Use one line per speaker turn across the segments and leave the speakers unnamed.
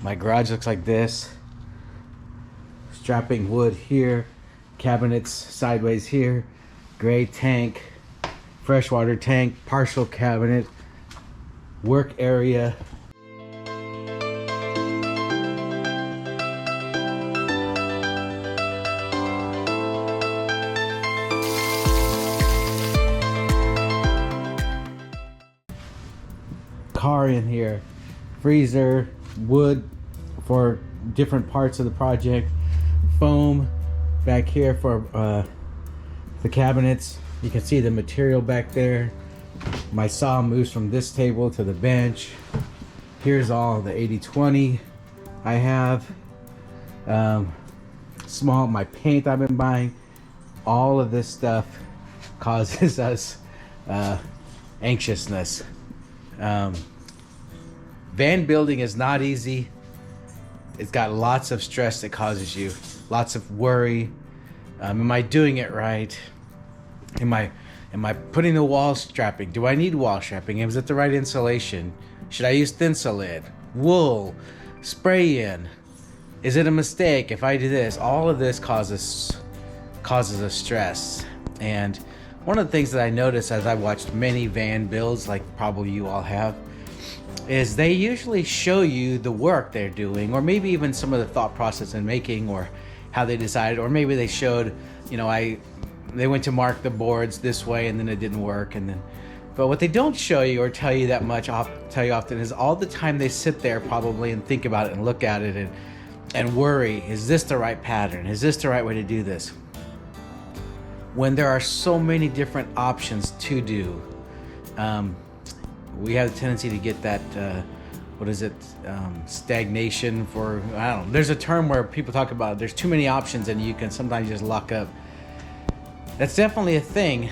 My garage looks like this. Strapping wood here, cabinets sideways here, gray tank, freshwater tank, partial cabinet, work area. Car in here, freezer, wood for different parts of the project, foam back here for the cabinets. You can see the material back there. My saw moves from this table to the bench. Here's all the 80/20 I have. My paint I've been buying. All of this stuff causes us anxiousness. Van building is not easy. It's got lots of stress that causes you, lots of worry. Am I doing it right? Am I putting the wall strapping? Do I need wall strapping? Is it the right insulation? Should I use Thinsulate, wool, spray in? Is it a mistake if I do this? All of this causes us stress. And one of the things that I noticed as I watched many van builds, like probably you all have, is they usually show you the work they're doing, or maybe even some of the thought process in making, or how they decided, or maybe they showed, they went to mark the boards this way and then it didn't work, but what they don't show you or tell you often is all the time they sit there probably and think about it and look at it and worry, is this the right pattern? Is this the right way to do this? When there are so many different options to do, we have a tendency to get that, stagnation for, I don't know. There's a term where people talk about there's too many options and you can sometimes just lock up. That's definitely a thing.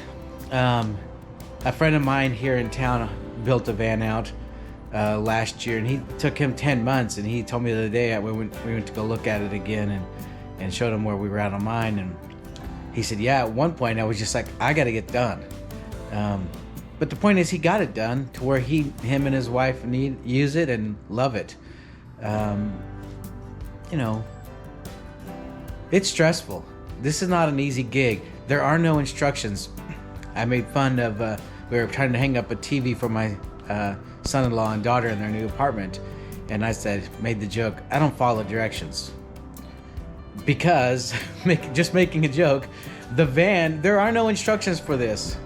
A friend of mine here in town built a van out last year, and he took him 10 months, and he told me the other day we went to go look at it again and showed him where we were at on mine, and he said, yeah, at one point I was just like, I got to get done. But the point is, he got it done to where him and his wife use it and love it. It's stressful. This is not an easy gig. There are no instructions. I made fun of, we were trying to hang up a TV for my son-in-law and daughter in their new apartment. And I made the joke, I don't follow directions. Because, just making a joke, the van, there are no instructions for this.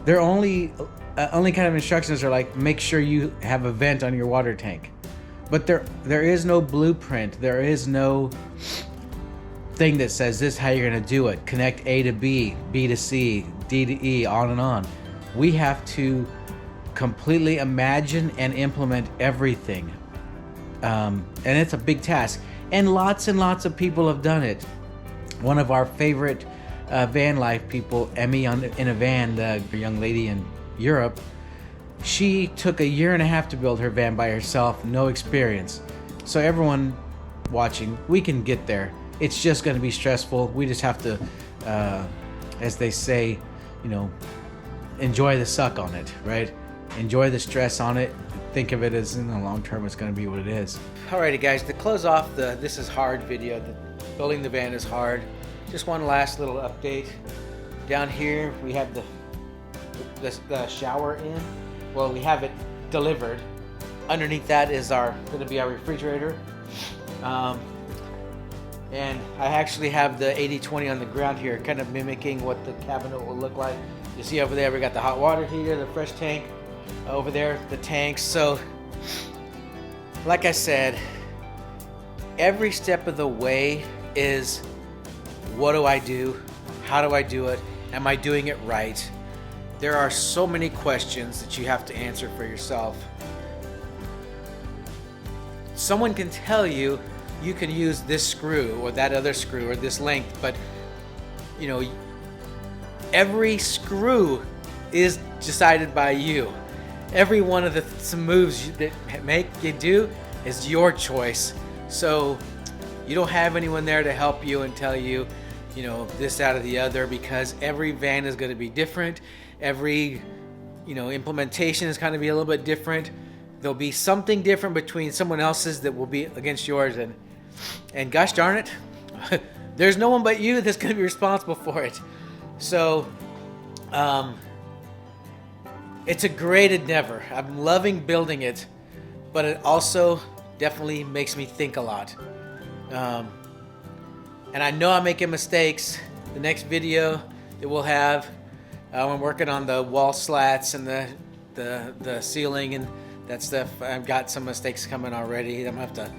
Their only kind of instructions are like, make sure you have a vent on your water tank. But there is no blueprint. There is no thing that says this is how you're going to do it. Connect A to B, B to C, D to E, on and on. We have to completely imagine and implement everything. And it's a big task. And lots of people have done it. One of our favorite van life people, Emmy in a Van, the young lady in Europe, she took 1.5 years to build her van by herself, no experience. So everyone watching, we can get there. It's just going to be stressful. We just have to, as they say, enjoy the suck on it, right? Enjoy the stress on it. Think of it as in the long term, it's going to be what it is. Alrighty guys, to close off the This Is Hard video, building the van is hard. Just one last little update. Down here we have the shower in. Well, we have it delivered. Underneath that is going to be our refrigerator. And I actually have the 80/20 on the ground here, kind of mimicking what the cabinet will look like. You see over there, we got the hot water heater, the fresh tank. Over there, the tanks. So, like I said, every step of the way is, what do I do? How do I do it? Am I doing it right? There are so many questions that you have to answer for yourself. Someone can tell you, you can use this screw or that other screw or this length, but every screw is decided by you. Every one of the moves that you do is your choice. So you don't have anyone there to help you and tell you, this, that, or the other, because every van is going to be different. Every, implementation is going to be a little bit different. there'll be something different between someone else's that will be against yours, and gosh darn it, there's no one but you that's going to be responsible for it. So it's a great endeavor. I'm loving building it, but it also definitely makes me think a lot. And I know I'm making mistakes. The next video that we'll have, I'm working on the wall slats and the ceiling and that stuff. I've got some mistakes coming already. I'm gonna have to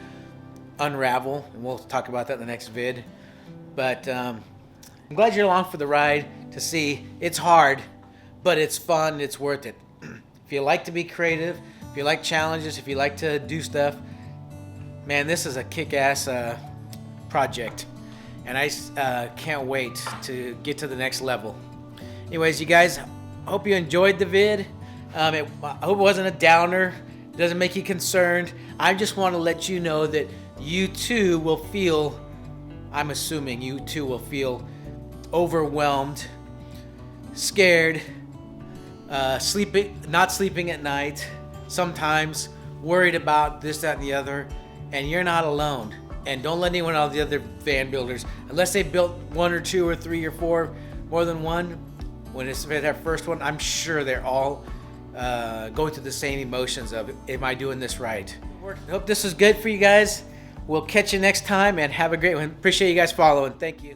unravel, and we'll talk about that in the next vid. But I'm glad you're along for the ride to see. It's hard, but it's fun. It's worth it. If you like to be creative, if you like challenges, if you like to do stuff, man, this is a kick-ass project, and I can't wait to get to the next level. Anyways, you guys, hope you enjoyed the vid. I hope it wasn't a downer. It doesn't make you concerned. I just want to let you know that you too will feel, I'm assuming you too will feel overwhelmed, scared, not sleeping at night, sometimes worried about this, that, and the other, and you're not alone. And don't let anyone of the other van builders, unless they built 1 or 2 or 3 or 4, more than one, when it's their first one, I'm sure they're all going through the same emotions of, am I doing this right? I hope this was good for you guys. We'll catch you next time, and have a great one. Appreciate you guys following. Thank you.